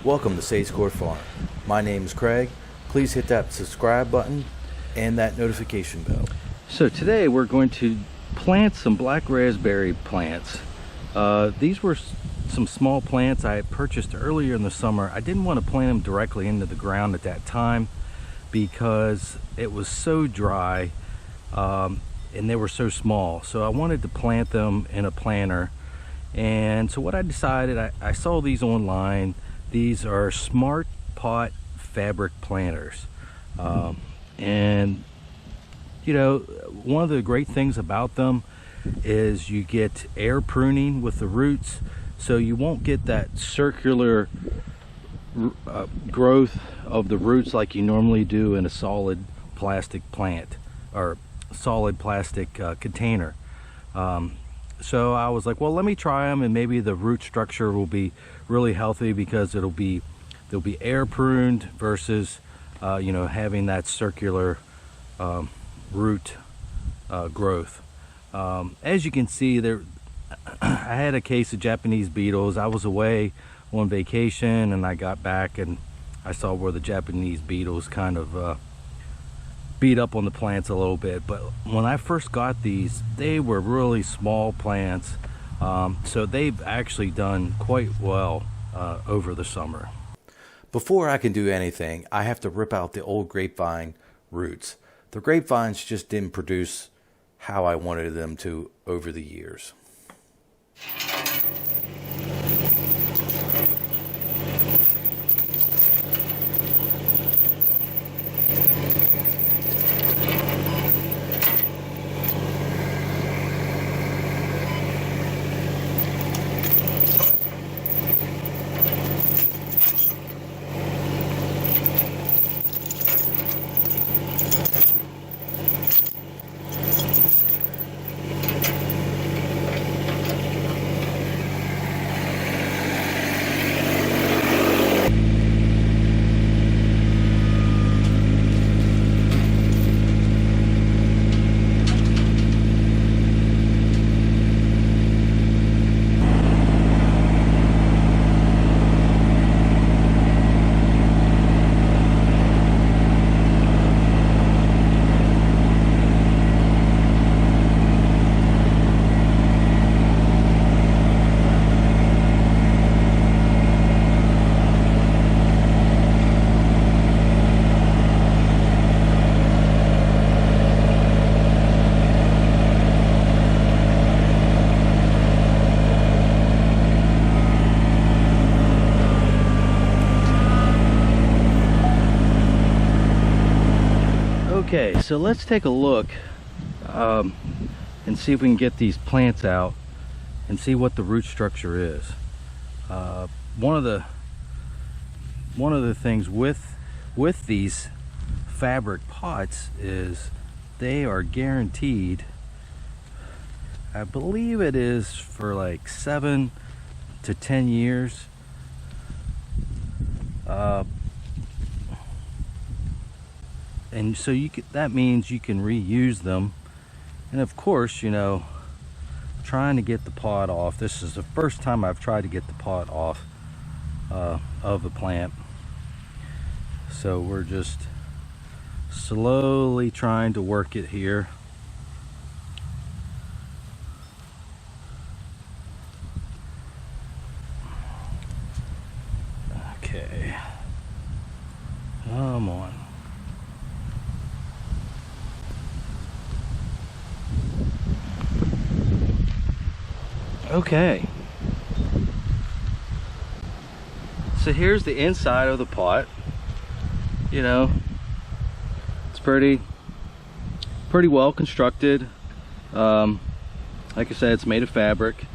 Welcome to Sage Core Farm. My name is Craig. Please hit that subscribe button and that notification bell. So today we're going to plant some black raspberry plants. These were some small plants I had purchased earlier in the summer. I didn't want to plant them directly into the ground at that time because it was so dry and they were so small. So I wanted to plant them in a planter. And so what I decided, I saw these online. These are Smart Pot fabric planters. And you know, one of the great things about them is you get air pruning with the roots, so you won't get that circular growth of the roots like you normally do in a solid plastic plant or solid plastic container. So I was like, well, let me try them, and maybe the root structure will be really healthy because they'll be air pruned versus you know, having that circular root growth. As you can see there, I had a case of Japanese beetles. I was away on vacation and I got back and I saw where the Japanese beetles kind of beat up on the plants a little bit. But when I first got these, they were really small plants, so they've actually done quite well over the summer. Before I can do anything, I have to rip out the old grapevine roots. The grapevines just didn't produce how I wanted them to over the years. Okay, so let's take a look and see if we can get these plants out and see what the root structure is. One of the things with these fabric pots is they are guaranteed, I believe it is for like 7 to 10 years. And so that means you can reuse them. And of course, you know, trying to get the pot off. This is the first time I've tried to get the pot off of the plant. So we're just slowly trying to work it here. Okay. Come on. Okay, so here's the inside of the pot. You know, it's pretty well constructed. Like I said, it's made of fabric,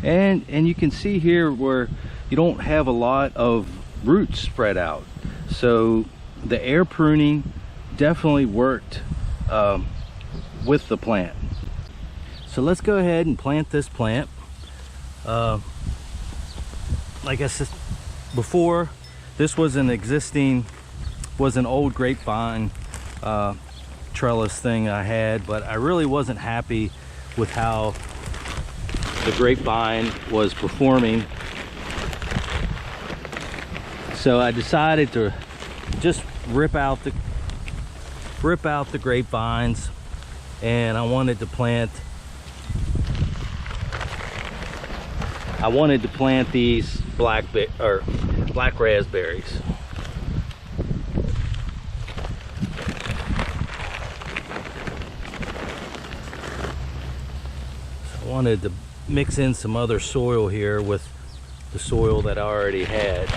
and you can see here where you don't have a lot of roots spread out. So the air pruning definitely worked with the plant. So let's go ahead and plant this plant. Like I said before, this was an old grapevine trellis thing I had, but I really wasn't happy with how the grapevine was performing. So I decided to just rip out the grapevines, and I wanted to plant these black raspberries. So I wanted to mix in some other soil here with the soil that I already had.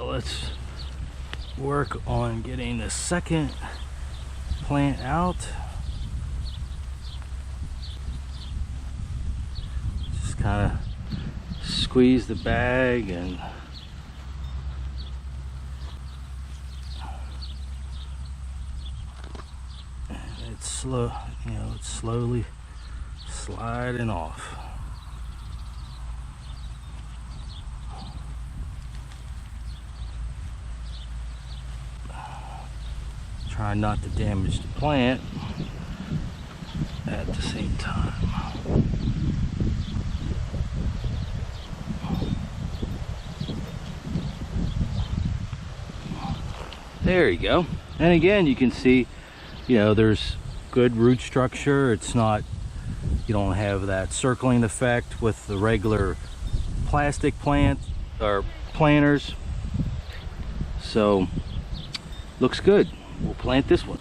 Let's work on getting the second plant out. Just kind of squeeze the bag and it's slow, it's slowly sliding off. Try not to damage the plant at the same time. There you go. And again, you can see, there's good root structure. It's not, you don't have that circling effect with the regular plastic plant or planters. So, looks good. We'll plant this one.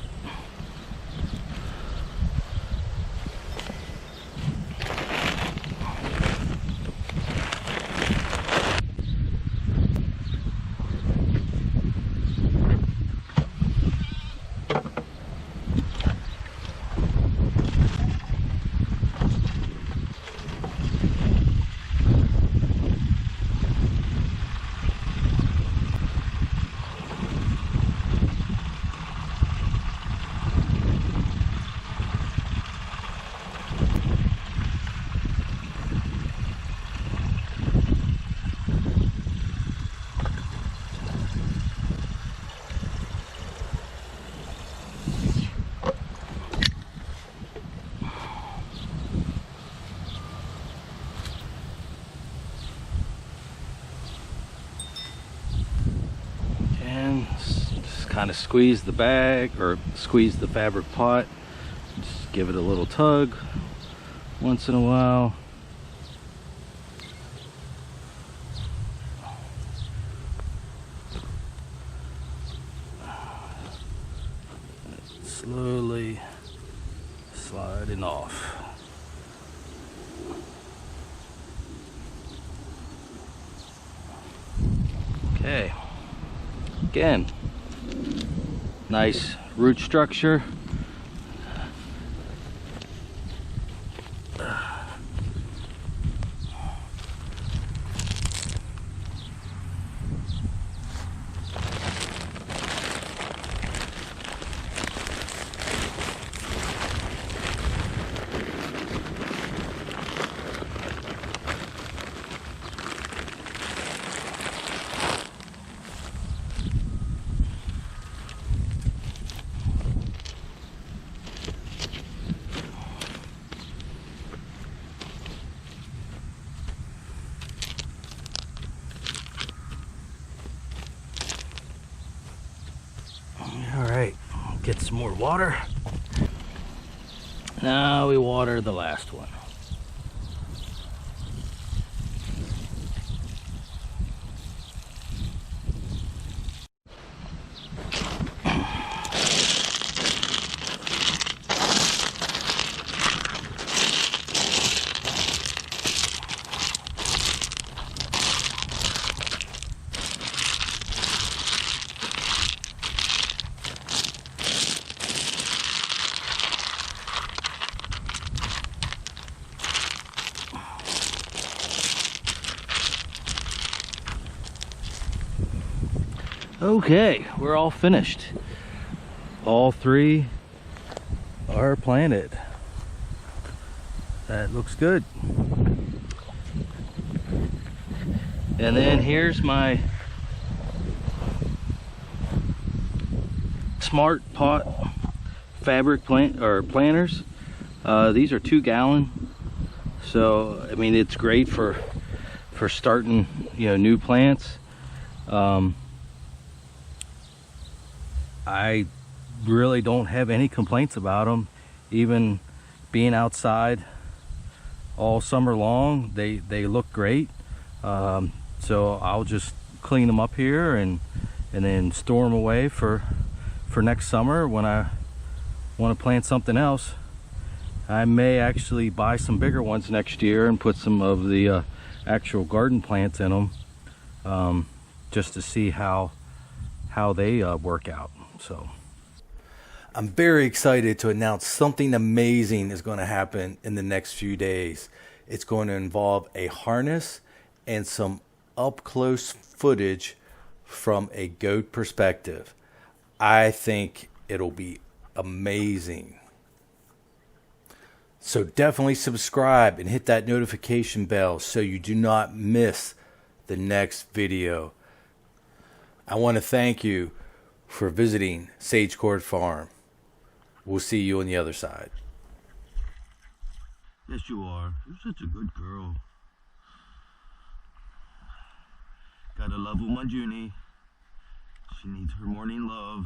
Kind of squeeze the bag or squeeze the fabric pot, just give it a little tug once in a while. Slowly sliding off. Okay, again, nice root structure. Get some more water. Now we water the last one. Okay, we're all finished. All three are planted. That looks good. And then here's my Smart Pot fabric planters. These are 2-gallon, so I mean it's great for starting, you know, new plants. I really don't have any complaints about them. Even being outside all summer long, they look great. So I'll just clean them up here and then store them away for next summer when I want to plant something else. I may actually buy some bigger ones next year and put some of the actual garden plants in them, just to see how they work out. So I'm very excited to announce something amazing is going to happen in the next few days. It's going to involve a harness and some up close footage from a goat perspective. I think it'll be amazing. So definitely subscribe and hit that notification bell so you do not miss the next video. I want to thank you for visiting Sage Court Farm. We'll see you on the other side. yes, you are. You're such a good girl. Gotta love my Junie. She needs her morning love.